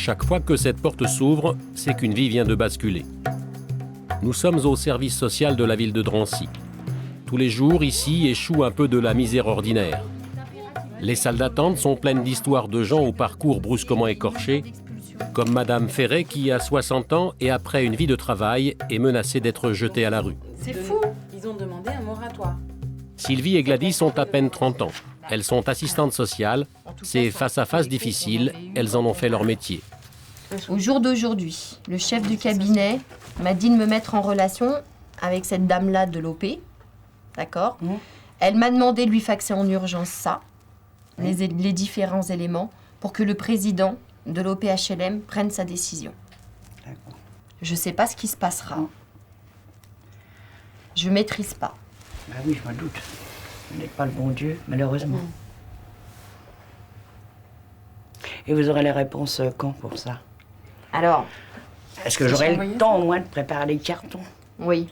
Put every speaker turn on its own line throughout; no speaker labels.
Chaque fois que cette porte s'ouvre, c'est qu'une vie vient de basculer. Nous sommes au service social de la ville de Drancy. Tous les jours, ici, échoue un peu de la misère ordinaire. Les salles d'attente sont pleines d'histoires de gens au parcours brusquement écorché, comme Madame Ferret qui a 60 ans et après une vie de travail est menacée d'être jetée à la rue.
C'est fou. Ils ont demandé un moratoire.
Sylvie et Gladys ont à peine 30 ans. Elles sont assistantes sociales. C'est face à face difficile. Elles en ont fait leur métier.
Au jour d'aujourd'hui, le chef du cabinet m'a dit de me mettre en relation avec cette dame-là de l'OP. D'accord ? Elle m'a demandé de lui faxer en urgence ça, les différents éléments, pour que le président de l'OPHLM prenne sa décision. Je ne sais pas ce qui se passera. Je ne maîtrise pas.
Ben oui, je m'en doute. Vous n'êtes pas le bon Dieu, malheureusement. Et vous aurez les réponses quand pour ça?
Alors,
est-ce que j'aurai le temps au moins de préparer les cartons?
Oui.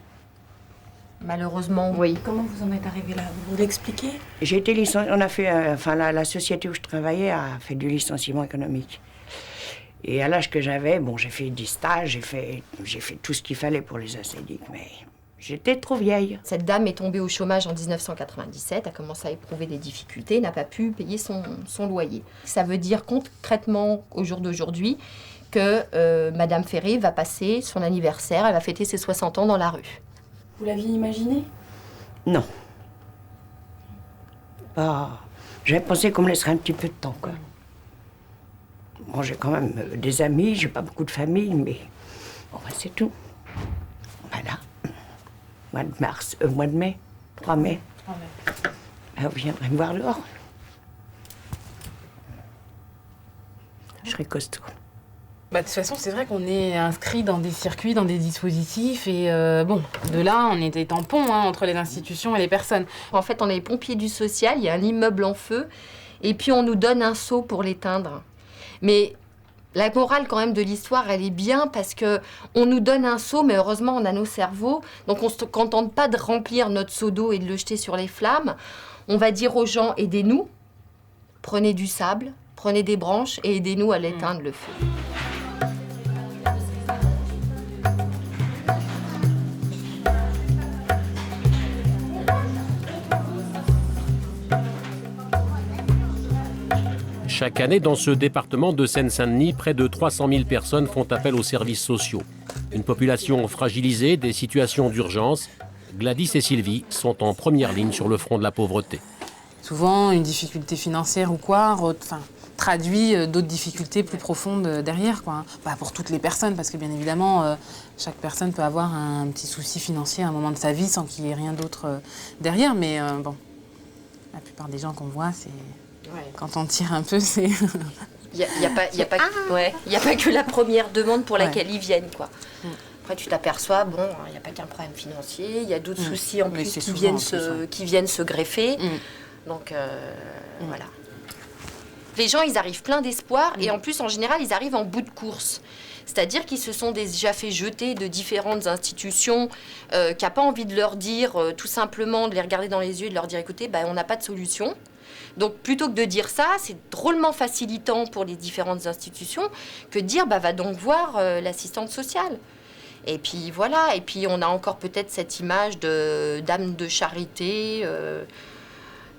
Malheureusement, oui.
Comment vous en êtes arrivé là? Vous l'expliquez?
J'ai été licenciée. On a fait, la société où je travaillais a fait du licenciement économique. Et à l'âge que j'avais, bon, j'ai fait des stages, j'ai fait tout ce qu'il fallait pour les acédiques, mais j'étais trop vieille.
Cette dame est tombée au chômage en 1997, a commencé à éprouver des difficultés, n'a pas pu payer son loyer. Ça veut dire concrètement, au jour d'aujourd'hui, que Madame Ferret va passer son anniversaire, elle va fêter ses 60 ans dans la rue.
Vous l'aviez imaginé?
Non. J'avais pensé qu'on me laisserait un petit peu de temps, quoi. Bon, j'ai quand même des amis, j'ai pas beaucoup de famille, mais bon, ben, c'est tout. Voilà. Mois de mai, 3 mai. Vous viendrez me voir dehors. Je serai costaud.
De toute façon, c'est vrai qu'on est inscrit dans des circuits, dans des dispositifs, et de là, on est des tampons entre les institutions et les personnes.
En fait, on est les pompiers du social, il y a un immeuble en feu, et puis on nous donne un seau pour l'éteindre. Mais la morale quand même de l'histoire, elle est bien parce que on nous donne un seau, mais heureusement on a nos cerveaux, donc on ne se contente pas de remplir notre seau d'eau et de le jeter sur les flammes. On va dire aux gens, aidez-nous, prenez du sable, prenez des branches et aidez-nous à l'éteindre le feu.
Chaque année, dans ce département de Seine-Saint-Denis, près de 300 000 personnes font appel aux services sociaux. Une population fragilisée, des situations d'urgence. Gladys et Sylvie sont en première ligne sur le front de la pauvreté.
Souvent, une difficulté financière ou quoi traduit d'autres difficultés plus profondes derrière, quoi. Pour toutes les personnes, parce que bien évidemment, chaque personne peut avoir un petit souci financier à un moment de sa vie sans qu'il y ait rien d'autre derrière. Mais la plupart des gens qu'on voit, c'est... Quand on tire un peu, c'est...
Il n'y a pas que la première demande pour laquelle ils viennent, quoi. Après, tu t'aperçois, bon, il n'y a pas qu'un problème financier, il y a d'autres soucis en plus qui viennent se greffer. Donc, voilà. Les gens, ils arrivent pleins d'espoir et en plus, en général, ils arrivent en bout de course. C'est-à-dire qu'ils se sont déjà fait jeter de différentes institutions qui n'ont pas envie de leur dire, tout simplement, de les regarder dans les yeux et de leur dire, écoutez, on n'a pas de solution. Donc, plutôt que de dire ça, c'est drôlement facilitant pour les différentes institutions que de dire, va donc voir l'assistante sociale. Et puis, voilà. Et puis, on a encore peut-être cette image de dame de charité,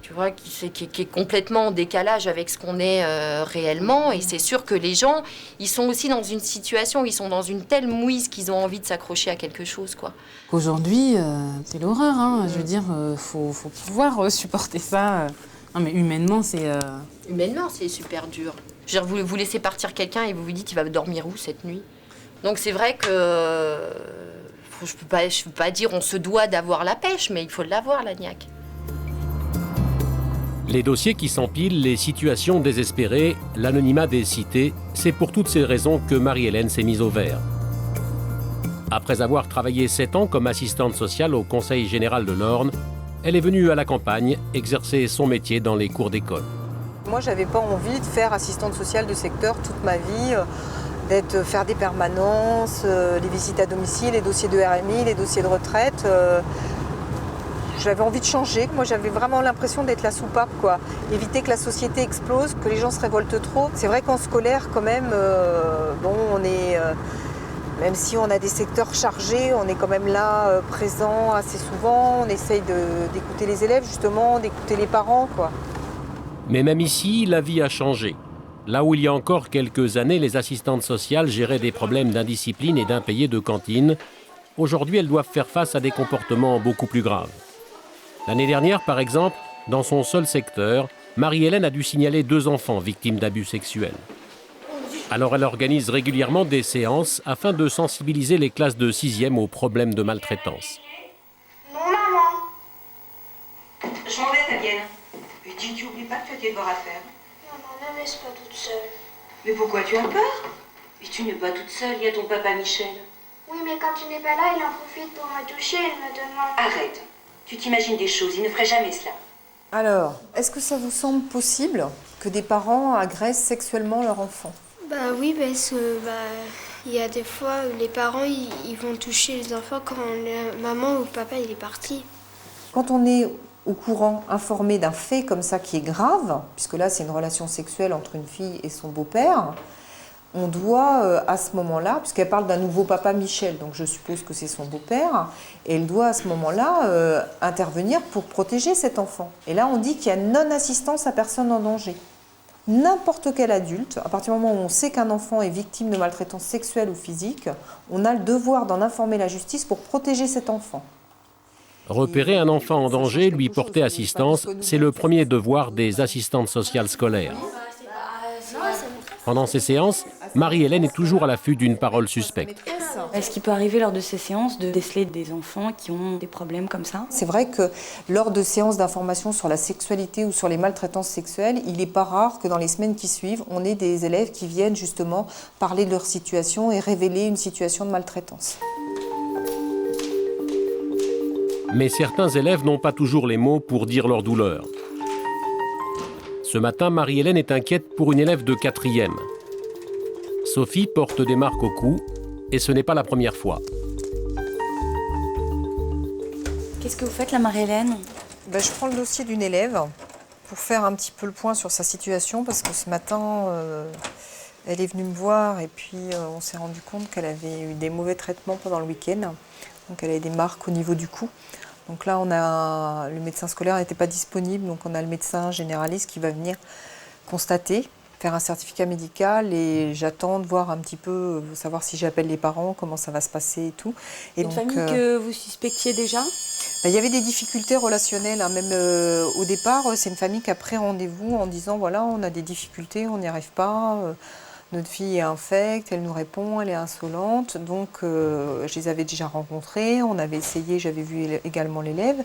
tu vois, qui est complètement en décalage avec ce qu'on est réellement. Et c'est sûr que les gens, ils sont aussi dans une situation où ils sont dans une telle mouise qu'ils ont envie de s'accrocher à quelque chose, quoi.
Aujourd'hui, c'est l'horreur, Je veux dire, faut pouvoir supporter ça. Non, mais humainement, c'est...
Humainement, c'est super dur. Je veux dire, vous laissez partir quelqu'un et vous vous dites, il va dormir où cette nuit? Donc c'est vrai que... je peux pas dire on se doit d'avoir la pêche, mais il faut l'avoir, la niaque.
Les dossiers qui s'empilent, les situations désespérées, l'anonymat des cités, c'est pour toutes ces raisons que Marie-Hélène s'est mise au vert. Après avoir travaillé 7 ans comme assistante sociale au Conseil général de l'Orne, elle est venue à la campagne exercer son métier dans les cours d'école.
Moi, j'avais pas envie de faire assistante sociale de secteur toute ma vie, faire des permanences, les visites à domicile, les dossiers de RMI, les dossiers de retraite. J'avais envie de changer. Moi, j'avais vraiment l'impression d'être la soupape, quoi. Éviter que la société explose, que les gens se révoltent trop. C'est vrai qu'en scolaire, quand même, on est... même si on a des secteurs chargés, on est quand même là, présent assez souvent. On essaye d'écouter les élèves, justement, d'écouter les parents, quoi.
Mais même ici, la vie a changé. Là où il y a encore quelques années, les assistantes sociales géraient des problèmes d'indiscipline et d'impayés de cantine, aujourd'hui, elles doivent faire face à des comportements beaucoup plus graves. L'année dernière, par exemple, dans son seul secteur, Marie-Hélène a dû signaler 2 enfants victimes d'abus sexuels. Alors elle organise régulièrement des séances afin de sensibiliser les classes de 6e aux problèmes de maltraitance.
Non, maman. Je m'en vais, Fabienne. Et dis, tu n'oublies pas que tu as tes devoirs à faire.
Maman, ne me laisse pas toute seule.
Mais pourquoi tu as peur? Et tu n'es pas toute seule, il y a ton papa Michel.
Oui, mais quand tu n'es pas là, il en profite pour me toucher et il me demande...
Arrête. Tu t'imagines des choses, il ne ferait jamais cela.
Alors, est-ce que ça vous semble possible que des parents agressent sexuellement leur enfant?
Bah oui, parce que il y a des fois où les parents ils vont toucher les enfants quand la maman ou papa il est parti.
Quand on est au courant, informé d'un fait comme ça qui est grave, puisque là c'est une relation sexuelle entre une fille et son beau-père, on doit à ce moment-là, puisqu'elle parle d'un nouveau papa Michel, donc je suppose que c'est son beau-père, et elle doit à ce moment-là intervenir pour protéger cet enfant. Et là on dit qu'il y a non-assistance à personne en danger. N'importe quel adulte, à partir du moment où on sait qu'un enfant est victime de maltraitance sexuelle ou physique, on a le devoir d'en informer la justice pour protéger cet enfant.
Repérer un enfant en danger, lui porter assistance, c'est le premier devoir des assistantes sociales scolaires. Pendant ces séances, Marie-Hélène est toujours à l'affût d'une parole suspecte.
Est-ce qu'il peut arriver lors de ces séances de déceler des enfants qui ont des problèmes comme ça?
C'est vrai que lors de séances d'information sur la sexualité ou sur les maltraitances sexuelles, il n'est pas rare que dans les semaines qui suivent, on ait des élèves qui viennent justement parler de leur situation et révéler une situation de maltraitance.
Mais certains élèves n'ont pas toujours les mots pour dire leur douleur. Ce matin, Marie-Hélène est inquiète pour une élève de 4e. Sophie porte des marques au cou et ce n'est pas la première fois.
Qu'est-ce que vous faites là, Marie-Hélène?
Je prends le dossier d'une élève pour faire un petit peu le point sur sa situation parce que ce matin, elle est venue me voir et puis on s'est rendu compte qu'elle avait eu des mauvais traitements pendant le week-end. Donc elle avait des marques au niveau du cou. Donc là, le médecin scolaire n'était pas disponible, donc on a le médecin généraliste qui va venir constater, faire un certificat médical et j'attends de voir un petit peu, savoir si j'appelle les parents, comment ça va se passer et tout. Et
une famille que vous suspectiez déjà?
Il y avait des difficultés relationnelles, hein. Même au départ, c'est une famille qui a pris rendez-vous en disant voilà, on a des difficultés, on n'y arrive pas. Notre fille est infecte, elle nous répond, elle est insolente. Donc, je les avais déjà rencontrés, on avait essayé, j'avais vu également l'élève.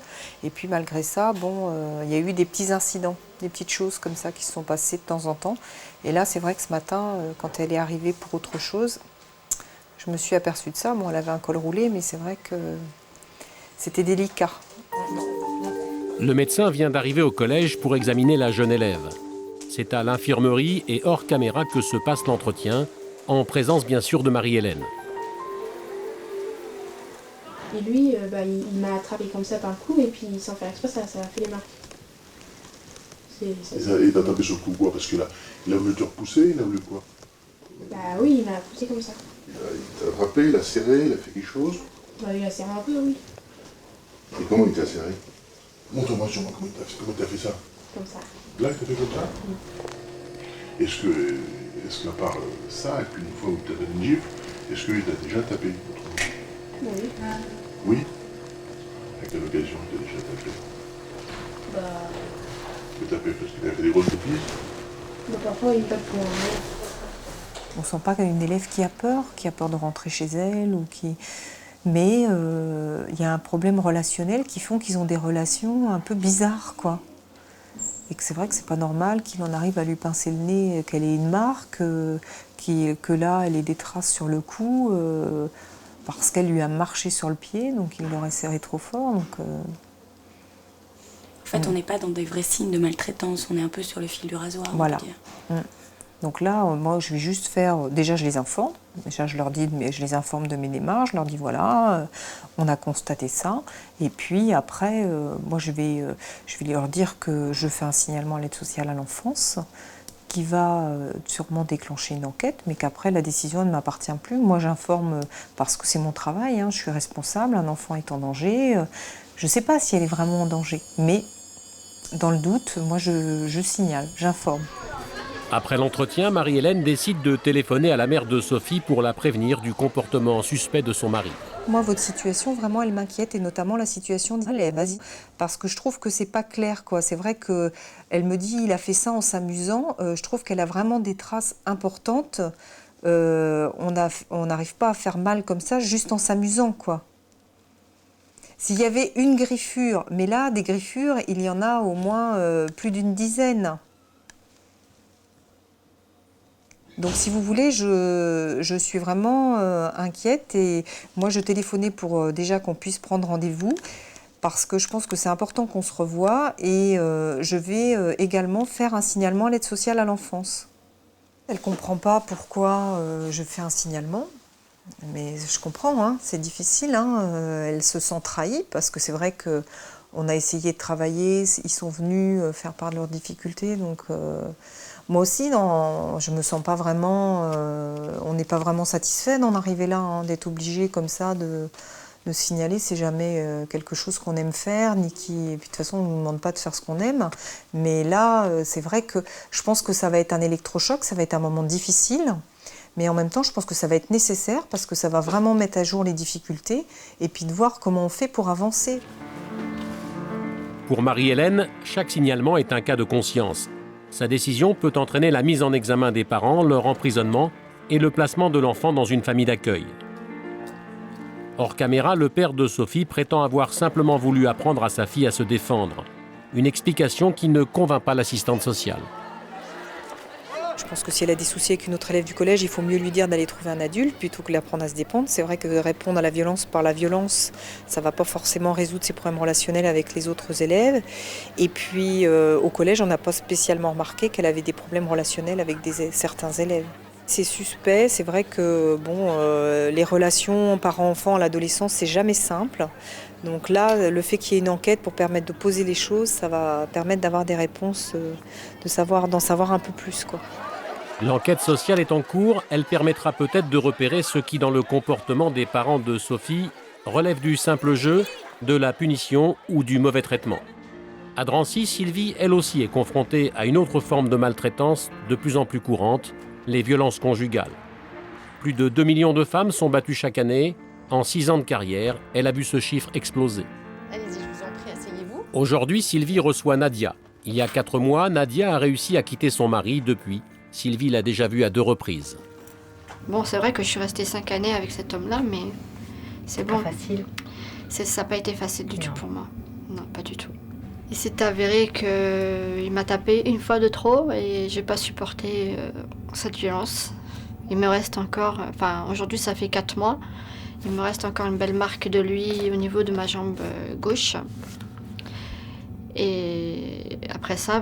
Et puis, malgré ça, il y a eu des petits incidents, des petites choses comme ça qui se sont passées de temps en temps. Et là, c'est vrai que ce matin, quand elle est arrivée pour autre chose, je me suis aperçue de ça. Bon, elle avait un col roulé, mais c'est vrai que c'était délicat.
Le médecin vient d'arriver au collège pour examiner la jeune élève. C'est à l'infirmerie et hors caméra que se passe l'entretien, en présence bien sûr de Marie-Hélène.
Et lui, il m'a attrapé comme ça par le cou et puis sans faire exprès, ça a fait les marques.
Il t'a tapé sur le cou quoi? Parce que là, il a voulu te repousser, il a voulu quoi?
Bah oui, il m'a poussé comme ça.
Il t'a attrapé, il a serré, il a fait quelque chose?
Il a serré un peu, oui.
Et comment il t'a serré? Montre-moi comment il t'a fait ça?
Comme ça.
Là, il t'a fait comme ça? Oui. Est-ce qu'à part ça, et puis une fois où il t'a donné une gifle, est-ce qu'il t'a déjà tapé?
Oui.
Oui? À quelle occasion il t'a déjà tapé? Il t'a tapé parce qu'il t'a fait des grosses bêtises?
Parfois, il tape pour un...
On sent pas qu'une élève qui a peur de rentrer chez elle ou qui... Mais il y a un problème relationnel qui font qu'ils ont des relations un peu bizarres, quoi. Et que c'est vrai que c'est pas normal qu'il en arrive à lui pincer le nez, qu'elle ait une marque, que là, elle ait des traces sur le cou, parce qu'elle lui a marché sur le pied, donc il l'aurait serré trop fort. Donc,
En fait, on n'est pas dans des vrais signes de maltraitance, on est un peu sur le fil du rasoir.
Voilà.
On peut dire.
Donc là, moi, je vais juste faire... Déjà, je les informe. Déjà, je leur dis, je les informe de mes démarches. Je leur dis, voilà, on a constaté ça. Et puis après, moi, je vais leur dire que je fais un signalement à l'aide sociale à l'enfance qui va sûrement déclencher une enquête, mais qu'après, la décision ne m'appartient plus. Moi, j'informe parce que c'est mon travail. Je suis responsable. Un enfant est en danger. Je ne sais pas si elle est vraiment en danger. Mais dans le doute, moi, je signale, j'informe.
Après l'entretien, Marie-Hélène décide de téléphoner à la mère de Sophie pour la prévenir du comportement suspect de son mari.
Moi, votre situation, vraiment, elle m'inquiète, et notamment la situation de... Allez, vas-y. Parce que je trouve que c'est pas clair, quoi. C'est vrai qu'elle me dit, il a fait ça en s'amusant. Je trouve qu'elle a vraiment des traces importantes. On n'arrive pas à faire mal comme ça, juste en s'amusant, quoi. S'il y avait une griffure, mais là, des griffures, il y en a au moins plus d'une dizaine. Donc si vous voulez, je suis vraiment inquiète, et moi je téléphonais pour déjà qu'on puisse prendre rendez-vous parce que je pense que c'est important qu'on se revoie, et je vais également faire un signalement à l'aide sociale à l'enfance. Elle ne comprend pas pourquoi je fais un signalement, mais je comprends, c'est difficile, elle se sent trahie parce que c'est vrai qu'on a essayé de travailler, ils sont venus faire part de leurs difficultés, donc... Moi aussi, je me sens pas vraiment... on n'est pas vraiment satisfait d'en arriver là, d'être obligé comme ça de signaler. C'est jamais quelque chose qu'on aime faire, et puis de toute façon, on ne nous demande pas de faire ce qu'on aime. Mais là, c'est vrai que je pense que ça va être un électrochoc, ça va être un moment difficile. Mais en même temps, je pense que ça va être nécessaire parce que ça va vraiment mettre à jour les difficultés et puis de voir comment on fait pour avancer.
Pour Marie-Hélène, chaque signalement est un cas de conscience. Sa décision peut entraîner la mise en examen des parents, leur emprisonnement et le placement de l'enfant dans une famille d'accueil. Hors caméra, le père de Sophie prétend avoir simplement voulu apprendre à sa fille à se défendre. Une explication qui ne convainc pas l'assistante sociale.
Je pense que si elle a des soucis avec une autre élève du collège, il faut mieux lui dire d'aller trouver un adulte plutôt que l'apprendre à se défendre. C'est vrai que répondre à la violence par la violence, ça ne va pas forcément résoudre ses problèmes relationnels avec les autres élèves. Et puis au collège, on n'a pas spécialement remarqué qu'elle avait des problèmes relationnels avec certains élèves. C'est suspect, c'est vrai que les relations parents-enfants à l'adolescence, c'est jamais simple. Donc là, le fait qu'il y ait une enquête pour permettre de poser les choses, ça va permettre d'avoir des réponses, d'en savoir un peu plus, quoi.
L'enquête sociale est en cours, elle permettra peut-être de repérer ce qui, dans le comportement des parents de Sophie, relève du simple jeu, de la punition ou du mauvais traitement. À Drancy, Sylvie, elle aussi, est confrontée à une autre forme de maltraitance de plus en plus courante, les violences conjugales. Plus de 2 millions de femmes sont battues chaque année. En 6 ans de carrière, elle a vu ce chiffre exploser.
Allez-y, je vous en prie, asseyez-vous.
Aujourd'hui, Sylvie reçoit Nadia. Il y a 4 mois, Nadia a réussi à quitter son mari. Depuis, Sylvie l'a déjà vu à 2 reprises.
Bon, c'est vrai que je suis restée 5 années avec cet homme-là, mais c'est bon.
Pas facile.
Ça n'a pas été facile du tout pour moi. Non, pas du tout. Il s'est avéré qu'il m'a tapé une fois de trop et j'ai pas supporté cette violence. Il me reste encore... aujourd'hui, ça fait 4 mois. Il me reste encore une belle marque de lui au niveau de ma jambe gauche. Et après ça,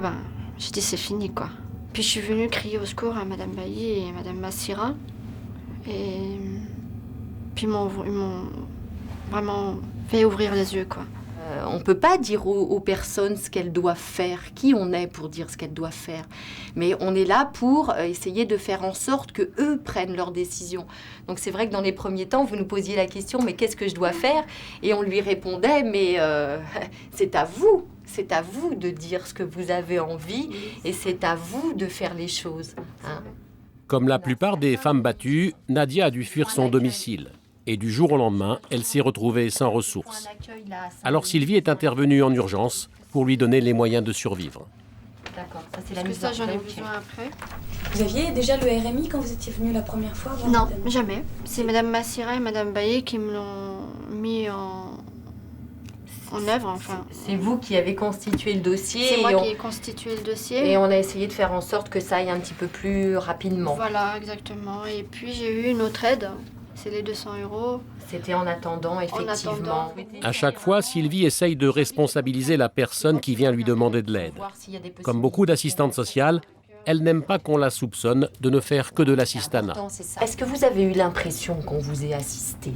j'ai dit c'est fini, quoi. Puis je suis venue crier au secours à Madame Bailly et Madame Massira. Et puis ils m'ont vraiment fait ouvrir les yeux, quoi.
On ne peut pas dire aux personnes ce qu'elles doivent faire, qui on est pour dire ce qu'elles doivent faire. Mais on est là pour essayer de faire en sorte qu'eux prennent leurs décisions. Donc c'est vrai que dans les premiers temps, vous nous posiez la question, mais qu'est-ce que je dois faire? Et on lui répondait, mais c'est à vous de dire ce que vous avez envie et c'est à vous de faire les choses.
Comme la plupart des femmes battues, Nadia a dû fuir son domicile. Et du jour au lendemain, elle s'est retrouvée sans ressources. Alors Sylvie est intervenue en urgence pour lui donner les moyens de survivre.
D'accord, ça c'est
Parce que ça, j'en ai besoin après.
Vous aviez déjà le RMI quand vous étiez venue la première fois?
Non, jamais. C'est Madame Massira et Madame Bailly qui me l'ont mis en œuvre, enfin.
C'est vous qui avez constitué le dossier.
C'est moi qui ai constitué le dossier.
Et on a essayé de faire en sorte que ça aille un petit peu plus rapidement.
Voilà, exactement. Et puis j'ai eu une autre aide. C'est les 200 €.
C'était en attendant, effectivement.
À chaque fois, Sylvie essaye de responsabiliser la personne qui vient lui demander de l'aide. Comme beaucoup d'assistantes sociales, elle n'aime pas qu'on la soupçonne de ne faire que de l'assistanat.
Est-ce que vous avez eu l'impression qu'on vous ait assisté?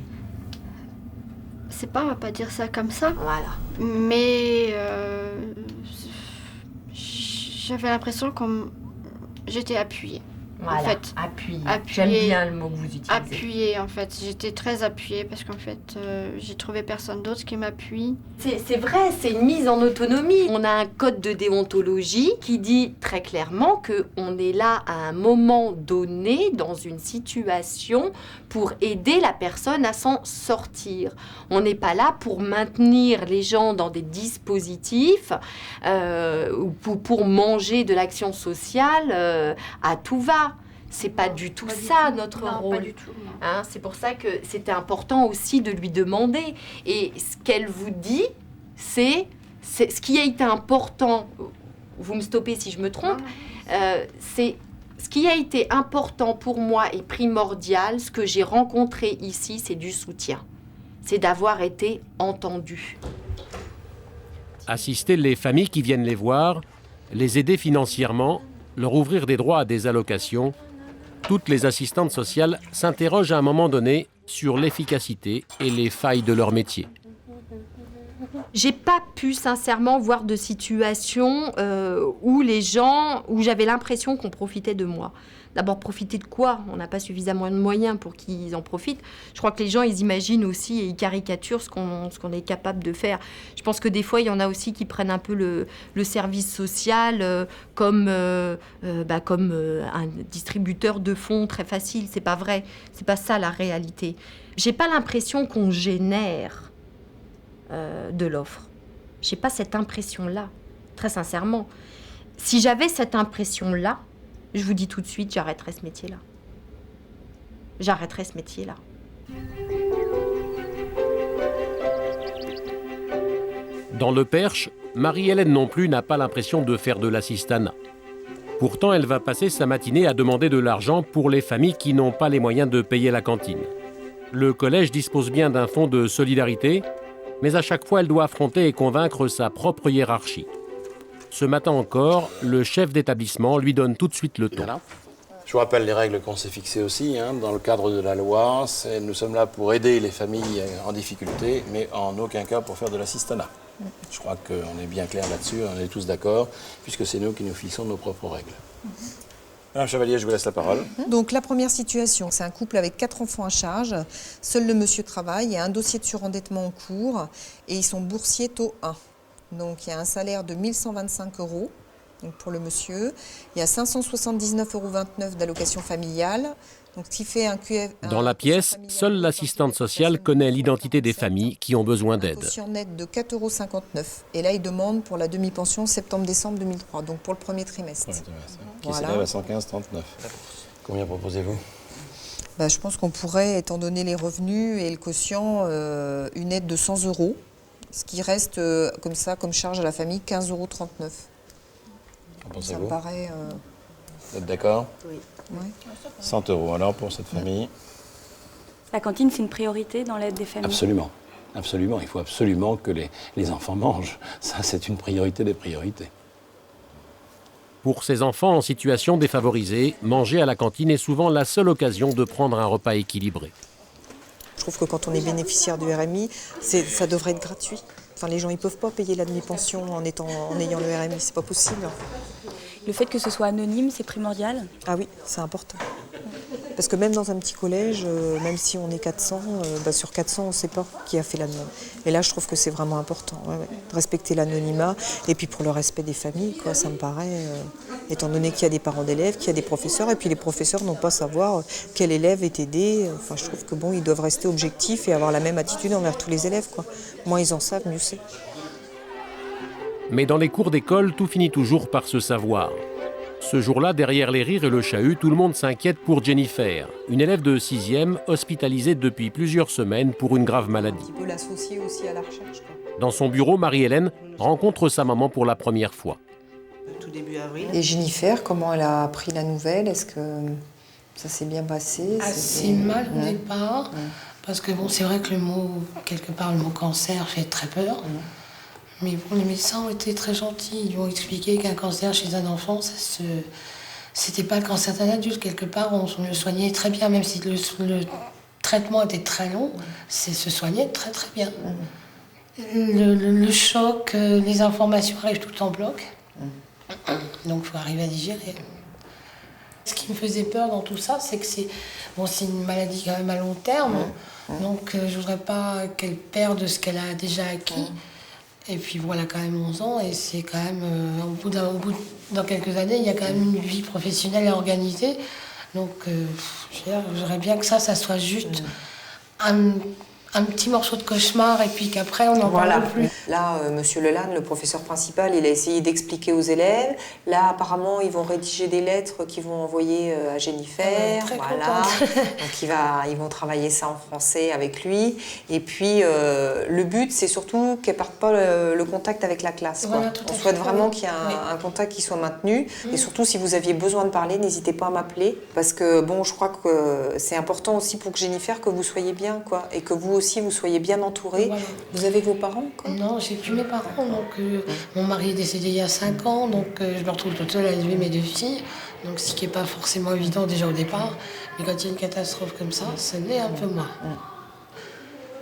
C'est pas, on va pas dire ça comme ça.
Voilà.
Mais j'avais l'impression que j'étais appuyée.
Voilà,
en fait,
appuyée. J'aime bien le mot que vous utilisez.
Appuyée, en fait. J'étais très appuyée parce qu'en fait, j'ai trouvé personne d'autre qui m'appuie.
C'est vrai, c'est une mise en autonomie. On a un code de déontologie qui dit très clairement qu'on est là à un moment donné dans une situation pour aider la personne à s'en sortir. On n'est pas là pour maintenir les gens dans des dispositifs ou pour manger de l'action sociale à tout va. C'est pas du tout ça notre rôle.
Pas du tout.
Hein, c'est pour ça que c'était important aussi de lui demander. Et ce qu'elle vous dit, c'est ce qui a été important. Vous me stoppez si je me trompe. C'est ce qui a été important pour moi et primordial. Ce que j'ai rencontré ici, c'est du soutien. C'est d'avoir été entendue.
Assister les familles qui viennent les voir, les aider financièrement, leur ouvrir des droits à des allocations. Toutes les assistantes sociales s'interrogent à un moment donné sur l'efficacité et les failles de leur métier.
J'ai pas pu sincèrement voir de situation où j'avais l'impression qu'on profitait de moi. D'abord, profiter de quoi? On n'a pas suffisamment de moyens pour qu'ils en profitent. Je crois que les gens, ils imaginent aussi et ils caricaturent ce qu'on est capable de faire. Je pense que des fois, il y en a aussi qui prennent un peu le service social comme un distributeur de fonds très facile. C'est pas vrai. C'est pas ça la réalité. J'ai pas l'impression qu'on génère de l'offre. J'ai pas cette impression-là, très sincèrement. Si j'avais cette impression-là, je vous dis tout de suite, j'arrêterai ce métier-là. J'arrêterai ce métier-là.
Dans le Perche, Marie-Hélène non plus n'a pas l'impression de faire de l'assistanat. Pourtant, elle va passer sa matinée à demander de l'argent pour les familles qui n'ont pas les moyens de payer la cantine. Le collège dispose bien d'un fonds de solidarité, mais à chaque fois, elle doit affronter et convaincre sa propre hiérarchie. Ce matin encore, le chef d'établissement lui donne tout de suite le ton.
Voilà. Je vous rappelle les règles qu'on s'est fixées aussi, dans le cadre de la loi. Nous sommes là pour aider les familles en difficulté, mais en aucun cas pour faire de l'assistanat. Je crois qu'on est bien clair là-dessus, on est tous d'accord, puisque c'est nous qui nous fixons nos propres règles. Madame Chevalier, je vous laisse la parole.
Donc la première situation, c'est un couple avec 4 enfants à charge. Seul le monsieur travaille, il y a un dossier de surendettement en cours et ils sont boursiers taux 1. Donc il y a un salaire de 1 125 € donc pour le monsieur. Il y a 579,29 € d'allocation familiale. Donc, ce qui fait un QF.
Dans la pièce, seule l'assistante sociale connaît l'identité des familles qui ont besoin d'aide.
Un quotient net de 4,59 € Et là, il demande pour la demi-pension septembre-décembre 2003, donc pour le premier trimestre.
Qui s'élève à 115,39 €. Combien proposez-vous?
Je pense qu'on pourrait, étant donné les revenus et le quotient, une aide de 100 €. Ce qui reste comme ça, comme charge à la famille, 15,39 €. Ça me paraît...
Vous êtes d'accord?
Oui.
Ouais.
100 € alors pour cette famille.
La cantine, c'est une priorité dans l'aide des familles?
Absolument. Absolument. Il faut absolument que les enfants mangent. Ça, c'est une priorité des priorités.
Pour ces enfants en situation défavorisée, manger à la cantine est souvent la seule occasion de prendre un repas équilibré.
Je trouve que quand on est bénéficiaire du RMI, ça devrait être gratuit. Enfin, les gens ne peuvent pas payer la demi-pension en ayant le RMI, c'est pas possible.
Le fait que ce soit anonyme, c'est primordial?
Ah oui, c'est important. Parce que même dans un petit collège, même si on est 400, sur 400, on ne sait pas qui a fait la demande. Et là, je trouve que c'est vraiment important, de respecter l'anonymat. Et puis pour le respect des familles, ça me paraît, étant donné qu'il y a des parents d'élèves, qu'il y a des professeurs, et puis les professeurs n'ont pas à savoir quel élève est aidé. Enfin, je trouve que ils doivent rester objectifs et avoir la même attitude envers tous les élèves, Moins ils en savent, mieux c'est.
Mais dans les cours d'école, tout finit toujours par se savoir. Ce jour-là, derrière les rires et le chahut, tout le monde s'inquiète pour Jennifer, une élève de 6e hospitalisée depuis plusieurs semaines pour une grave maladie.
On peut l'associer aussi à la recherche.
Dans son bureau, Marie-Hélène rencontre sa maman pour la première fois.
Tout début avril. Et Jennifer, comment elle a appris la nouvelle? Est-ce que ça s'est bien passé?
Assez mal au départ, parce que c'est vrai que le mot cancer fait très peur. Mais les médecins ont été très gentils. Ils ont expliqué qu'un cancer chez un enfant, c'était pas le cancer d'un adulte. Quelque part, on le soignait très bien, même si le traitement était très long, c'est se soigner très très bien. Le choc, les informations arrivent tout en bloc. Donc il faut arriver à digérer. Ce qui me faisait peur dans tout ça, c'est que c'est une maladie quand même à long terme. Donc je voudrais pas qu'elle perde ce qu'elle a déjà acquis. Et puis voilà, quand même 11 ans, et c'est quand même, dans quelques années, il y a quand même une vie professionnelle à organiser. Donc j'aimerais bien que ça soit juste un petit morceau de cauchemar, et puis qu'après on n'en parle plus.
Là, Monsieur Lelanne, le professeur principal, il a essayé d'expliquer aux élèves. Là, apparemment, ils vont rédiger des lettres qu'ils vont envoyer à Jennifer. Voilà. Donc ils vont travailler ça en français avec lui. Et puis, le but, c'est surtout qu'elle ne perde pas le contact avec la classe. Voilà, on souhaite vraiment qu'il y ait un contact qui soit maintenu. Et surtout, si vous aviez besoin de parler, n'hésitez pas à m'appeler. Parce que, bon, je crois que c'est important aussi pour Jennifer que vous soyez bien, quoi. Et que vous aussi, vous soyez bien entourés. Voilà. Vous avez vos parents, quoi?
Non, j'ai plus mes parents. Donc, mon mari est décédé il y a 5 ans, donc je me retrouve toute seule à élever mes 2 filles. Donc, ce qui n'est pas forcément évident déjà au départ. Mais quand il y a une catastrophe comme ça, ça l'est un peu moins.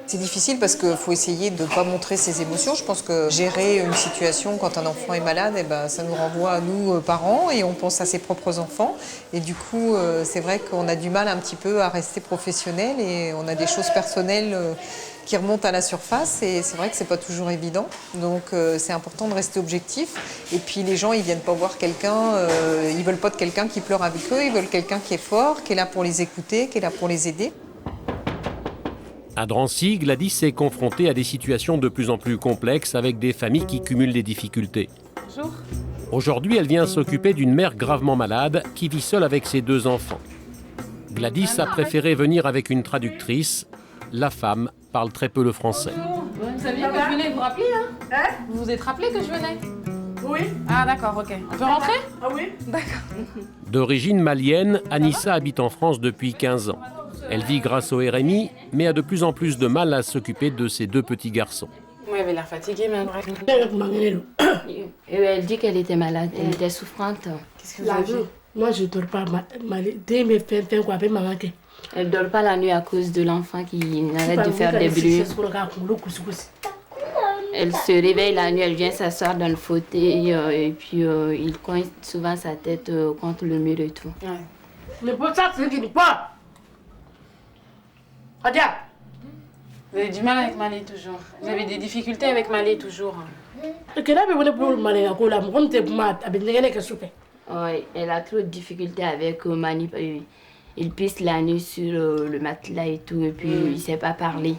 C'est difficile parce qu'il faut essayer de ne pas montrer ses émotions. Je pense que gérer une situation quand un enfant est malade, ça nous renvoie à nous, parents, et on pense à ses propres enfants. Et du coup, c'est vrai qu'on a du mal un petit peu à rester professionnel et on a des choses personnelles qui remontent à la surface. Et c'est vrai que c'est pas toujours évident. Donc c'est important de rester objectif. Et puis les gens, ils viennent pas voir quelqu'un, ils veulent pas de quelqu'un qui pleure avec eux, ils veulent quelqu'un qui est fort, qui est là pour les écouter, qui est là pour les aider.
À Drancy, Gladys est confrontée à des situations de plus en plus complexes avec des familles qui cumulent des difficultés.
Bonjour.
Aujourd'hui, elle vient s'occuper d'une mère gravement malade qui vit seule avec ses 2 enfants. Gladys a préféré venir avec une traductrice. La femme parle très peu le français.
Vous saviez que je venais vous rappeler, hein? Vous vous êtes rappelé que je venais? Oui. Ah d'accord, ok. On peut rentrer?
Ah oui.
D'accord.
D'origine malienne, Anissa habite en France depuis 15 ans. Elle vit grâce au RMI, mais a de plus en plus de mal à s'occuper de ses 2 petits garçons.
Oui, elle avait l'air fatiguée, mais bref.
Elle dit qu'elle était malade, elle était souffrante.
Qu'est-ce que vous avez vu?
Moi, je ne dors pas.
Elle ne dort pas la nuit à cause de l'enfant qui arrête de faire des bruits. Elle se réveille la nuit, elle vient s'asseoir dans le fauteuil et puis il coince souvent sa tête contre le mur et tout.
Mais pour ça, c'est qu'il pas. Adia.
Vous avez du mal avec Malé toujours. Vous avez des difficultés avec Malé toujours.
Oui, elle a trop de difficultés avec Mani. Il pisse la nuit sur le matelas et tout, et puis il ne sait pas parler.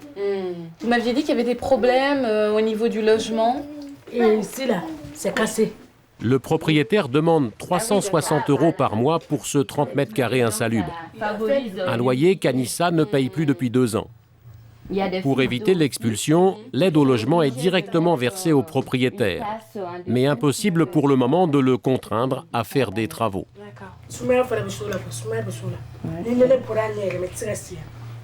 Vous m'aviez dit qu'il y avait des problèmes au niveau du logement.
Et ici, là, c'est cassé.
Le propriétaire demande 360 € par mois pour ce 30 mètres carrés insalubre. Un loyer qu'Anissa ne paye plus depuis 2 ans. Pour éviter l'expulsion, l'aide au logement est directement versée au propriétaire. Mais impossible pour le moment de le contraindre à faire des travaux.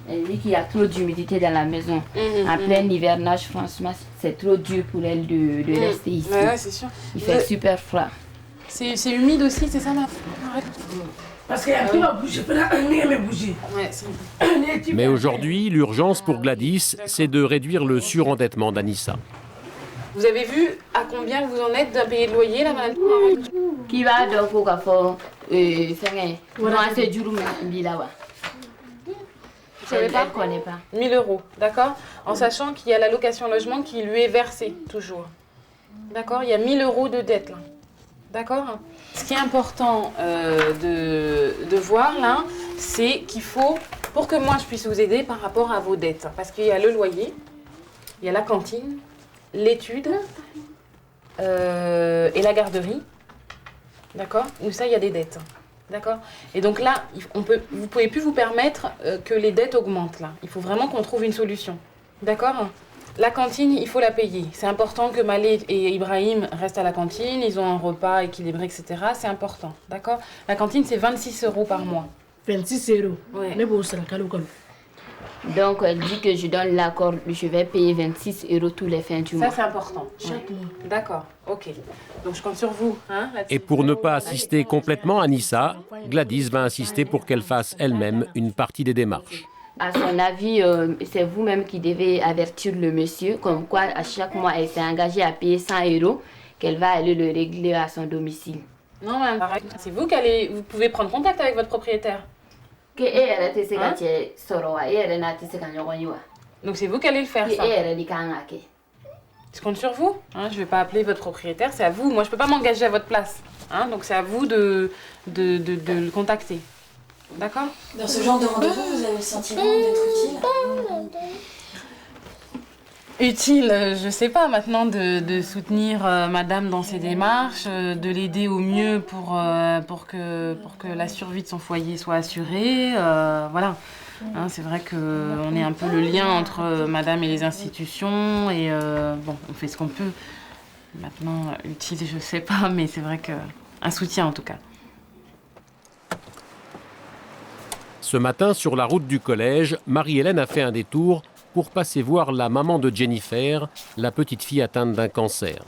Elle dit qu'il y a trop d'humidité dans la maison. En plein hivernage, franchement, c'est trop dur pour elle de rester ici.
Ouais, c'est sûr.
Il fait super froid.
C'est humide aussi, c'est ça, ma arrête.
Parce qu'il y a tout à bouger, mais bouger.
Mais aujourd'hui, l'urgence pour Gladys, c'est de réduire le surendettement d'Anissa.
Vous avez vu à combien vous en êtes d'impayé de loyer, là, madame?
Qui va donc au café?
Vous savez pas?
Elle ne connaît pas.
1 000 €, d'accord? En sachant qu'il y a la location logement qui lui est versée, toujours. D'accord? Il y a 1 000 € de dette, là. D'accord? Ce qui est important de voir, là, c'est qu'il faut, pour que moi je puisse vous aider par rapport à vos dettes, parce qu'il y a le loyer, il y a la cantine, l'étude et la garderie, d'accord? Où ça, il y a des dettes. D'accord? Et donc là, vous ne pouvez plus vous permettre que les dettes augmentent, là. Il faut vraiment qu'on trouve une solution. D'accord? La cantine, il faut la payer. C'est important que Malé et Ibrahim restent à la cantine. Ils ont un repas équilibré, etc. C'est important. D'accord? La cantine, c'est 26 € par mois.
26 €?
Oui.
Donc, elle dit que je donne l'accord, je vais payer 26 € tous les fins du mois.
Ça, c'est important. Chaque mois. D'accord, ok. Donc, je compte sur vous. Hein,
et pour ne pas assister complètement à Nissa, Gladys va insister pour qu'elle fasse elle-même une partie des démarches.
À son avis, c'est vous-même qui devez avertir le monsieur, comme quoi à chaque mois, elle s'est engagée à payer 100 €, qu'elle va aller le régler à son domicile.
Non, mais c'est vous vous pouvez prendre contact avec votre propriétaire.
Donc
c'est vous qui allez le faire, ça. Je compte sur vous. Hein, je ne vais pas appeler votre propriétaire, c'est à vous. Moi, je ne peux pas m'engager à votre place. Hein, donc c'est à vous de le contacter. D'accord?
Dans ce genre de rendez-vous, vous avez le sentiment d'être utile?
Utile, je sais pas, maintenant de soutenir madame dans ses démarches, de l'aider au mieux pour que la survie de son foyer soit assurée, voilà. Hein, c'est vrai qu'on est un peu le lien entre madame et les institutions et bon, on fait ce qu'on peut. Maintenant, utile, je sais pas, mais c'est vrai qu'un soutien en tout cas.
Ce matin, sur la route du collège, Marie-Hélène a fait un détour pour passer voir la maman de Jennifer, la petite fille atteinte d'un cancer.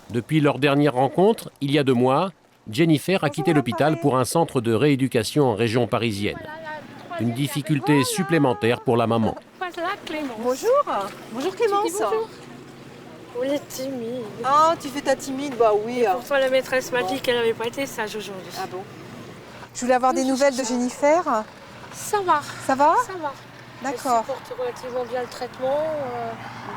Depuis leur dernière rencontre, il y a 2 mois, Jennifer a quitté l'hôpital pour un centre de rééducation en région parisienne. Une difficulté supplémentaire pour la maman.
Bonjour. Bonjour Clémence.
Bonjour. On est timide.
Ah, tu fais ta timide, bah oui.
Pourtant la maîtresse m'a dit qu'elle n'avait pas été sage aujourd'hui.
Ah bon? Je voulais avoir des nouvelles de Jennifer.
Ça va.
Ça va?
Ça va.
D'accord.
Elle supporte relativement bien le traitement.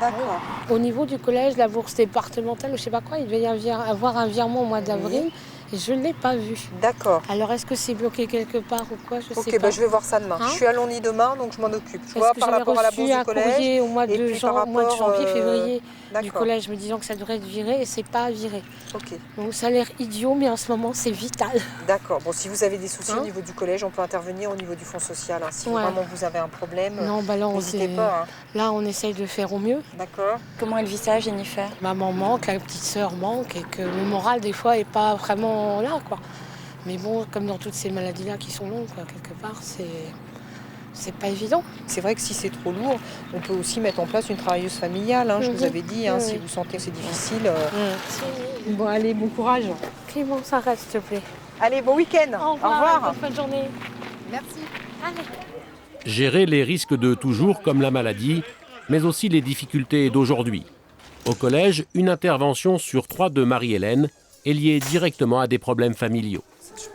D'accord.
Au niveau du collège, la bourse départementale, je sais pas quoi, il devait y avoir un virement au mois d'avril et je ne l'ai pas vu.
D'accord.
Alors est-ce que c'est bloqué quelque part ou quoi? Je sais
Ok,
pas.
Je vais voir ça demain.
Hein?
Je suis à Longny demain, donc je m'en occupe. Tu
Est-ce
vois,
que
par rapport à la bourse du collège.
J'ai reçu un courrier au mois de janvier, février du
d'accord.
collège me disant que ça devrait être viré et c'est pas viré.
Ok.
Donc ça a l'air idiot, mais en ce moment c'est vital.
D'accord. Bon, si vous avez des soucis au niveau du collège, on peut intervenir au niveau du fonds social. Hein. Si vraiment vous avez un problème,
non, bah là,
n'hésitez pas. Hein.
Là, on essaye de faire au mieux.
D'accord.
Comment elle vit ça, Jennifer?
Maman manque, la petite sœur manque et que le moral, des fois, n'est pas vraiment là, quoi. Mais bon, comme dans toutes ces maladies-là qui sont longues, quoi, quelque part, c'est pas évident.
C'est vrai que si c'est trop lourd, on peut aussi mettre en place une travailleuse familiale. Hein, je vous avais dit, hein, si vous sentez que c'est difficile. Bon, allez, bon courage.
Clémence, arrête, s'il te plaît.
Allez, bon week-end.
Au revoir. Bonne journée.
Merci.
Allez.
Gérer les risques de toujours comme la maladie, mais aussi les difficultés d'aujourd'hui. Au collège, une intervention sur 3 de Marie-Hélène est liée directement à des problèmes familiaux.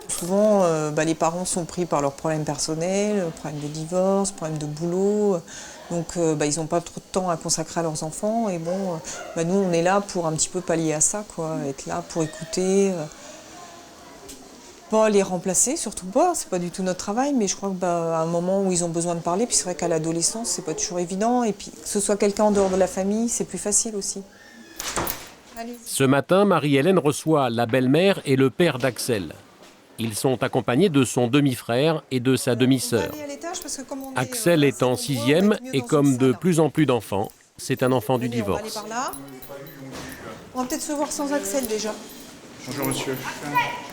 Souvent, les parents sont pris par leurs problèmes personnels, problèmes de divorce, problèmes de boulot. Donc, ils n'ont pas trop de temps à consacrer à leurs enfants. Et bon, nous, on est là pour un petit peu pallier à ça, quoi. Être là pour écouter, pas les remplacer, surtout pas. C'est pas du tout notre travail. Mais je crois qu'à un moment où ils ont besoin de parler, puis c'est vrai qu'à l'adolescence, c'est pas toujours évident. Et puis, que ce soit quelqu'un en dehors de la famille, c'est plus facile aussi.
Ce matin, Marie-Hélène reçoit la belle-mère et le père d'Axel. Ils sont accompagnés de son demi-frère et de sa demi-sœur. Axel est en 6e et comme de plus en plus d'enfants, c'est un enfant du divorce.
On va peut-être se voir sans Axel déjà.
Bonjour monsieur.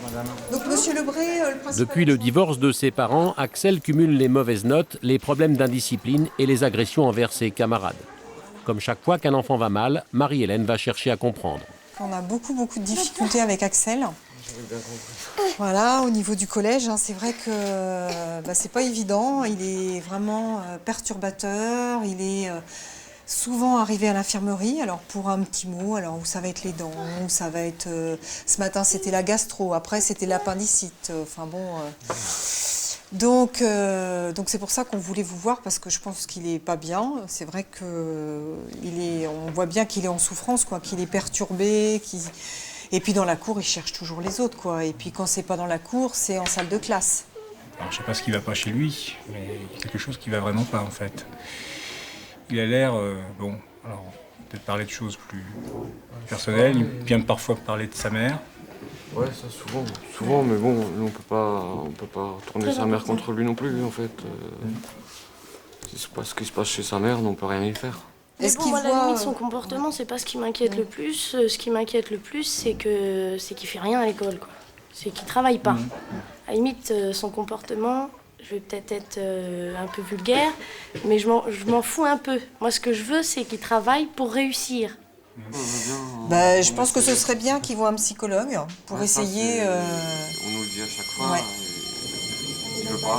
Madame. Donc monsieur Lebré, le principal...
Depuis le divorce de ses parents, Axel cumule les mauvaises notes, les problèmes d'indiscipline et les agressions envers ses camarades. Comme chaque fois qu'un enfant va mal, Marie-Hélène va chercher à comprendre.
On a beaucoup de difficultés avec Axel. Voilà, au niveau du collège, hein, c'est vrai que c'est pas évident. Il est vraiment perturbateur. Il est souvent arrivé à l'infirmerie. Alors pour un petit mot, alors où ça va être les dents, où ça va être. Ce matin c'était la gastro, après c'était l'appendicite. Enfin bon. Donc c'est pour ça qu'on voulait vous voir parce que je pense qu'il est pas bien. C'est vrai que on voit bien qu'il est en souffrance, quoi, qu'il est perturbé, et puis dans la cour, il cherche toujours les autres, quoi. Et puis quand c'est pas dans la cour, c'est en salle de classe.
Alors, je sais pas ce qui va pas chez lui, mais il y a quelque chose qui va vraiment pas en fait. Il a l'air alors peut-être parler de choses plus personnelles. Il vient parfois parler de sa mère.
Ouais, ça souvent, mais bon, nous on peut pas tourner sa mère contre lui non plus, en fait. Ce qui se passe chez sa mère, on peut rien y faire.
Mais bon, à la limite, son comportement, c'est pas ce qui m'inquiète le plus. Ce qui m'inquiète le plus, c'est qu'il fait rien à l'école, quoi. C'est qu'il travaille pas. À la limite, son comportement,
je vais peut-être être un peu vulgaire, mais je m'en fous un peu. Moi, ce que je veux, c'est qu'ils travaillent pour réussir.
Bah, je pense que ce serait bien qu'ils voient un psychologue pour essayer...
On nous le dit à chaque fois.
Ouais.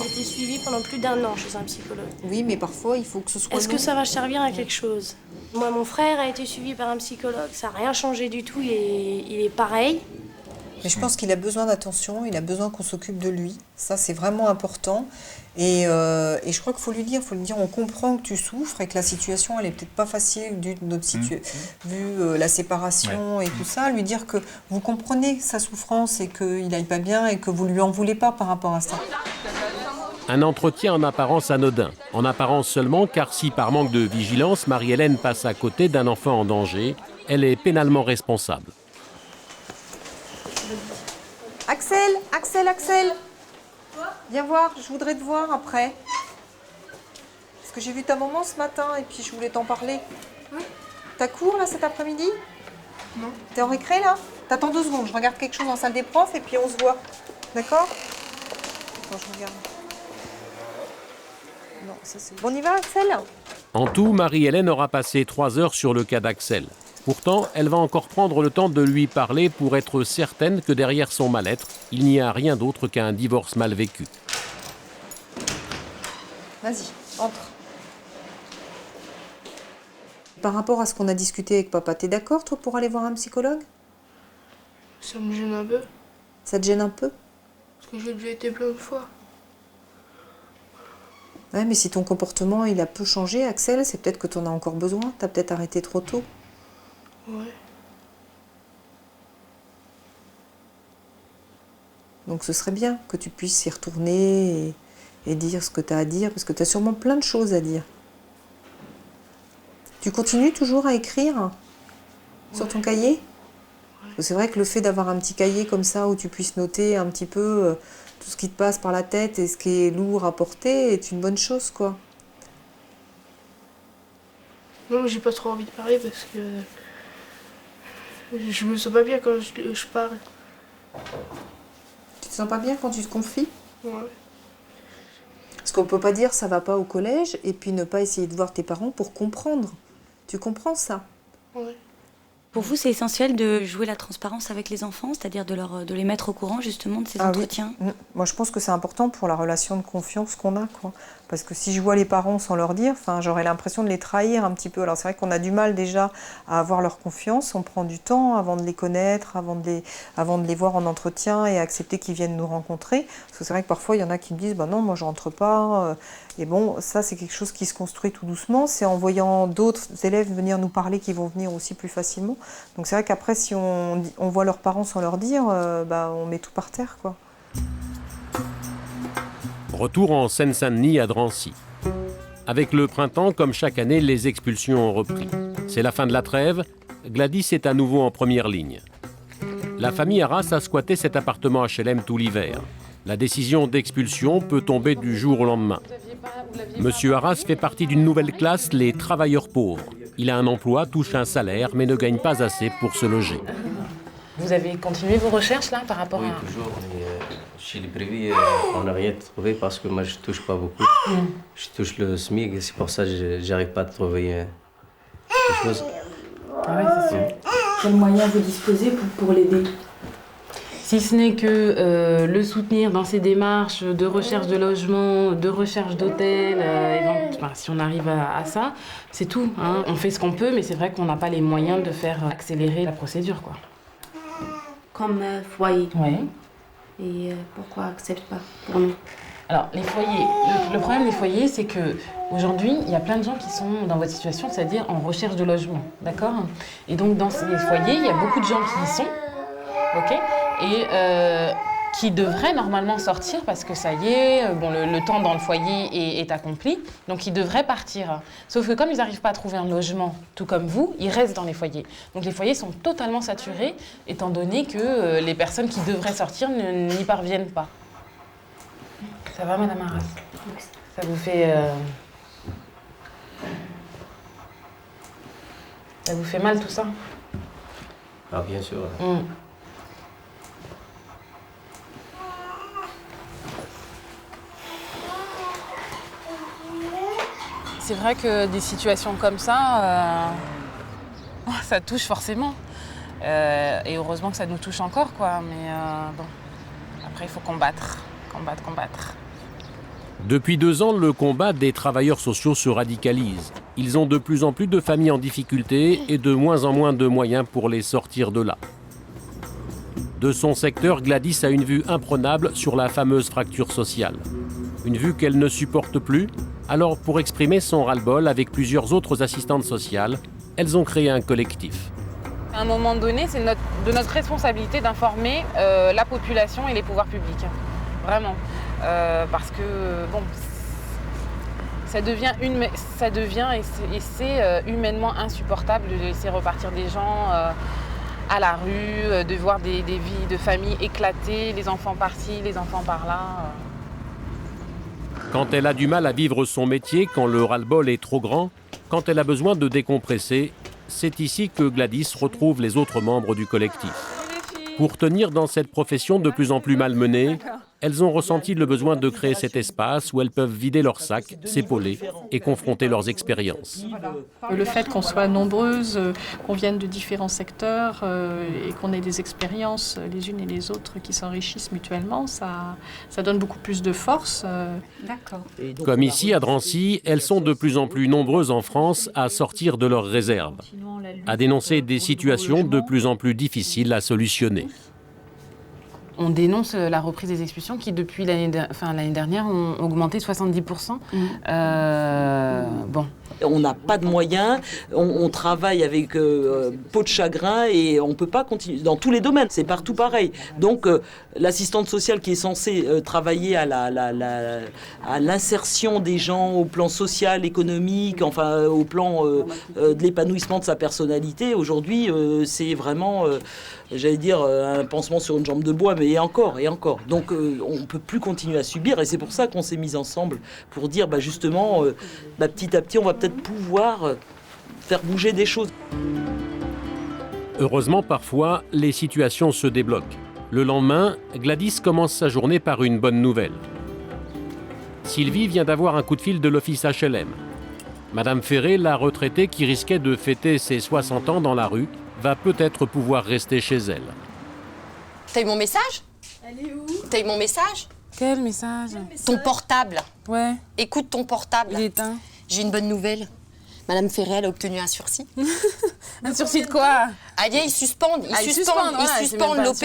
J'ai été suivie pendant plus d'1 an chez un psychologue.
Oui, mais parfois, il faut que ce soit...
Est-ce que ça va servir à quelque chose? Moi, mon frère a été suivi par un psychologue. Ça n'a rien changé du tout. Il est pareil.
Mais je pense qu'il a besoin d'attention, il a besoin qu'on s'occupe de lui. Ça, c'est vraiment important. Et je crois qu'il faut lui dire, on comprend que tu souffres et que la situation, elle est peut-être pas facile vu la séparation et tout ça. Lui dire que vous comprenez sa souffrance et qu'il n'aille pas bien et que vous lui en voulez pas par rapport à ça.
Un entretien en apparence anodin. En apparence seulement, car si par manque de vigilance, Marie-Hélène passe à côté d'un enfant en danger, elle est pénalement responsable.
Axel, viens voir, je voudrais te voir après. Parce que j'ai vu ta maman ce matin et puis je voulais t'en parler. T'as cours là cet après-midi? Non. T'es en récré là? T'attends 2 secondes, je regarde quelque chose en salle des profs et puis on se voit. D'accord? Attends, je regarde. Non, ça c'est... Bon, on y va Axel?
En tout, Marie-Hélène aura passé 3 heures sur le cas d'Axel. Pourtant, elle va encore prendre le temps de lui parler pour être certaine que derrière son mal-être, il n'y a rien d'autre qu'un divorce mal vécu.
Vas-y, entre. Par rapport à ce qu'on a discuté avec papa, t'es d'accord, toi, pour aller voir un psychologue?
Ça me gêne un peu.
Ça te gêne un peu?
Parce que j'ai déjà été plein de fois.
Ouais, mais si ton comportement, il a peu changé, Axel, c'est peut-être que t'en as encore besoin. T'as peut-être arrêté trop tôt.
Ouais.
Donc ce serait bien que tu puisses y retourner et dire ce que tu as à dire, parce que tu as sûrement plein de choses à dire. Tu continues toujours à écrire sur ton cahier? Parce que c'est vrai que le fait d'avoir un petit cahier comme ça où tu puisses noter un petit peu tout ce qui te passe par la tête et ce qui est lourd à porter est une bonne chose, quoi.
Non, j'ai pas trop envie de parler parce que je me sens pas bien quand je parle.
Tu te sens pas bien quand tu te confies?
Ouais.
Parce qu'on peut pas dire ça va pas au collège et puis ne pas essayer de voir tes parents pour comprendre. Tu comprends ça?
Ouais.
Pour vous, c'est essentiel de jouer la transparence avec les enfants, c'est-à-dire de les mettre au courant justement de ces entretiens?
Oui. Moi, je pense que c'est important pour la relation de confiance qu'on a, quoi. Parce que si je vois les parents sans leur dire, j'aurais l'impression de les trahir un petit peu. Alors c'est vrai qu'on a du mal déjà à avoir leur confiance, on prend du temps avant de les connaître, avant de les voir en entretien et accepter qu'ils viennent nous rencontrer. Parce que c'est vrai que parfois, il y en a qui me disent « non, moi je rentre pas ». Et bon, ça c'est quelque chose qui se construit tout doucement. C'est en voyant d'autres élèves venir nous parler qu'ils vont venir aussi plus facilement. Donc c'est vrai qu'après, si on voit leurs parents sans leur dire, on met tout par terre, quoi.
Retour en Seine-Saint-Denis à Drancy. Avec le printemps, comme chaque année, les expulsions ont repris. C'est la fin de la trêve, Gladys est à nouveau en première ligne. La famille Arras a squatté cet appartement HLM tout l'hiver. La décision d'expulsion peut tomber du jour au lendemain. Monsieur Arras fait partie d'une nouvelle classe, les travailleurs pauvres. Il a un emploi, touche un salaire, mais ne gagne pas assez pour se loger.
Vous avez continué vos recherches là par rapport à...
Oui, toujours. Mais, chez les privés, on n'a rien trouvé parce que moi je touche pas beaucoup. Je touche le SMIC et c'est pour ça que j'arrive pas à trouver quelque chose.
Ah ouais, c'est sûr.
Quels moyens vous disposez pour l'aider?
Si ce n'est que le soutenir dans ses démarches de recherche de logement, de recherche d'hôtel, si on arrive à ça, c'est tout. Hein. On fait ce qu'on peut, mais c'est vrai qu'on n'a pas les moyens de faire accélérer la procédure, quoi.
Comme foyer.
Oui.
Et pourquoi accepte pas pour nous?
Alors, les foyers, le problème des foyers, c'est qu'aujourd'hui, il y a plein de gens qui sont dans votre situation, c'est-à-dire en recherche de logement, d'accord? Et donc, dans ces foyers, il y a beaucoup de gens qui y sont, ok? Et qui devraient normalement sortir parce que ça y est, le temps dans le foyer est accompli, donc ils devraient partir. Sauf que comme ils n'arrivent pas à trouver un logement, tout comme vous, ils restent dans les foyers. Donc les foyers sont totalement saturés, étant donné que les personnes qui devraient sortir n'y parviennent pas. Ça va, Madame Arras? Ça vous fait... Ça vous fait mal tout ça?
Ah, bien sûr.
c'est vrai que des situations comme ça, ça touche forcément. Et heureusement que ça nous touche encore, quoi. Mais bon, après, il faut combattre.
Depuis 2 ans, le combat des travailleurs sociaux se radicalise. Ils ont de plus en plus de familles en difficulté et de moins en moins de moyens pour les sortir de là. De son secteur, Gladys a une vue imprenable sur la fameuse fracture sociale. Une vue qu'elle ne supporte plus. Alors, pour exprimer son ras-le-bol avec plusieurs autres assistantes sociales, elles ont créé un collectif.
À un moment donné, c'est de notre responsabilité d'informer la population et les pouvoirs publics. Vraiment. Parce que, bon, ça devient et c'est humainement insupportable de laisser repartir des gens à la rue, de voir des vies de familles éclatées, les enfants par-ci, les enfants par-là.
Quand elle a du mal à vivre son métier, quand le ras-le-bol est trop grand, quand elle a besoin de décompresser, c'est ici que Gladys retrouve les autres membres du collectif. Pour tenir dans cette profession de plus en plus malmenée, elles ont ressenti le besoin de créer cet espace où elles peuvent vider leurs sacs, s'épauler et confronter leurs expériences.
Le fait qu'on soit nombreuses, qu'on vienne de différents secteurs et qu'on ait des expériences les unes et les autres qui s'enrichissent mutuellement, ça donne beaucoup plus de force.
D'accord.
Comme ici à Drancy, elles sont de plus en plus nombreuses en France à sortir de leurs réserves, à dénoncer des situations de plus en plus difficiles à solutionner.
On dénonce la reprise des expulsions qui, depuis l'année dernière, ont augmenté 70%. Bon.
On n'a pas de moyens, on travaille avec peau de chagrin et on ne peut pas continuer. Dans tous les domaines, c'est partout pareil. Donc l'assistante sociale qui est censée travailler à l'insertion des gens au plan social, économique, enfin au plan de l'épanouissement de sa personnalité, aujourd'hui c'est vraiment, j'allais dire, un pansement sur une jambe de bois, mais et encore. Donc on ne peut plus continuer à subir et c'est pour ça qu'on s'est mis ensemble pour dire justement, petit à petit on va peut-être pouvoir faire bouger des choses.
Heureusement, parfois, les situations se débloquent. Le lendemain, Gladys commence sa journée par une bonne nouvelle. Sylvie vient d'avoir un coup de fil de l'office HLM. Madame Ferré, la retraitée qui risquait de fêter ses 60 ans dans la rue, va peut-être pouvoir rester chez elle.
T'as eu mon message?
Elle est où?
T'as eu mon message?
Quel message?
Ton portable.
Ouais.
Écoute ton portable.
Il est éteint.
J'ai une bonne nouvelle. Madame Ferré, elle a obtenu un sursis.
Un sursis de quoi?
Ils suspendent. Ils suspendent l'OP.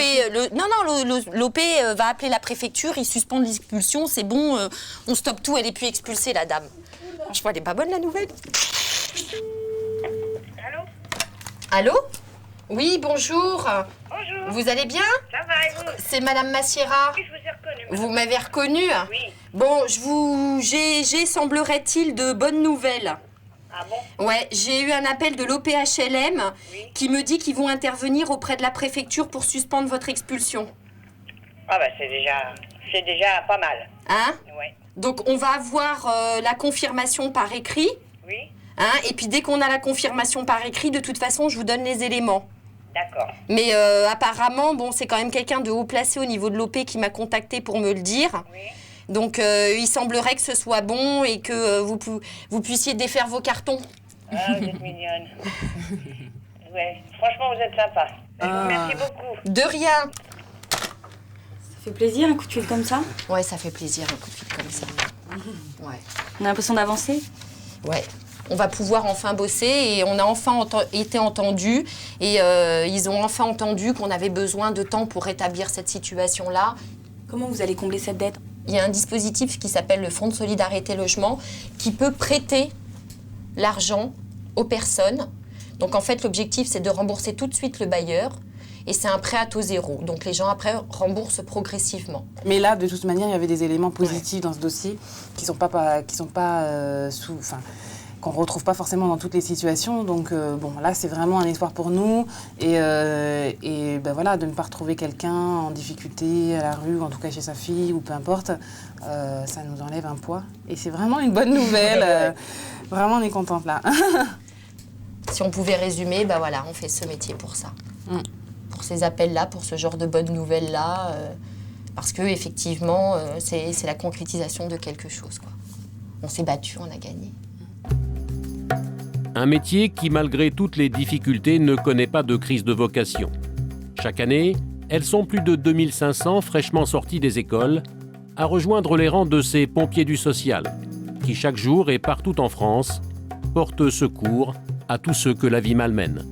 L'OP va appeler la préfecture, ils suspendent l'expulsion, c'est bon, on stoppe tout, elle est plus expulsée, la dame. Franchement, elle est pas bonne, la nouvelle. Allô? Oui, bonjour.
Bonjour.
Vous allez bien?
Ça va et vous?
C'est Madame Massiera.
Oui, je vous ai reconnue.
Vous m'avez reconnue?
Oui.
Bon, j'ai, semblerait-il, de bonnes nouvelles.
Ah bon?
Ouais, j'ai eu un appel de l'OPHLM qui me dit qu'ils vont intervenir auprès de la préfecture pour suspendre votre expulsion.
Ah c'est déjà pas mal.
Hein?
Ouais.
Donc on va avoir la confirmation par écrit.
Oui.
Hein? Et puis dès qu'on a la confirmation par écrit, de toute façon, je vous donne les éléments.
D'accord.
Mais apparemment, c'est quand même quelqu'un de haut placé au niveau de l'OP qui m'a contacté pour me le dire.
Oui.
Donc il semblerait que ce soit bon et que vous puissiez défaire vos cartons.
Ah, vous êtes mignonne. Ouais, franchement, vous êtes sympa. Merci beaucoup.
De rien.
Ça fait plaisir un coup de fil comme ça?
Ouais, ça fait plaisir un coup de fil comme ça. Ouais.
On a l'impression d'avancer?
Ouais. On va pouvoir enfin bosser et on a enfin été entendus. Et ils ont enfin entendu qu'on avait besoin de temps pour rétablir cette situation-là.
Comment vous allez combler cette dette?
Il y a un dispositif qui s'appelle le Fonds de solidarité logement qui peut prêter l'argent aux personnes. Donc en fait, l'objectif, c'est de rembourser tout de suite le bailleur. Et c'est un prêt à taux zéro. Donc les gens, après, remboursent progressivement.
Mais là, de toute manière, il y avait des éléments positifs dans ce dossier qui sont pas qu'on ne retrouve pas forcément dans toutes les situations. Donc là, c'est vraiment un espoir pour nous. Et voilà, de ne pas retrouver quelqu'un en difficulté à la rue, en tout cas chez sa fille, ou peu importe, ça nous enlève un poids. Et c'est vraiment une bonne nouvelle. Vraiment, on est contente là.
Si on pouvait résumer, voilà, on fait ce métier pour ça. Pour ces appels-là, pour ce genre de bonnes nouvelles-là. Parce que effectivement, c'est la concrétisation de quelque chose, quoi. On s'est battu, on a gagné.
Un métier qui, malgré toutes les difficultés, ne connaît pas de crise de vocation. Chaque année, elles sont plus de 2500 fraîchement sorties des écoles à rejoindre les rangs de ces pompiers du social, qui chaque jour et partout en France portent secours à tous ceux que la vie malmène.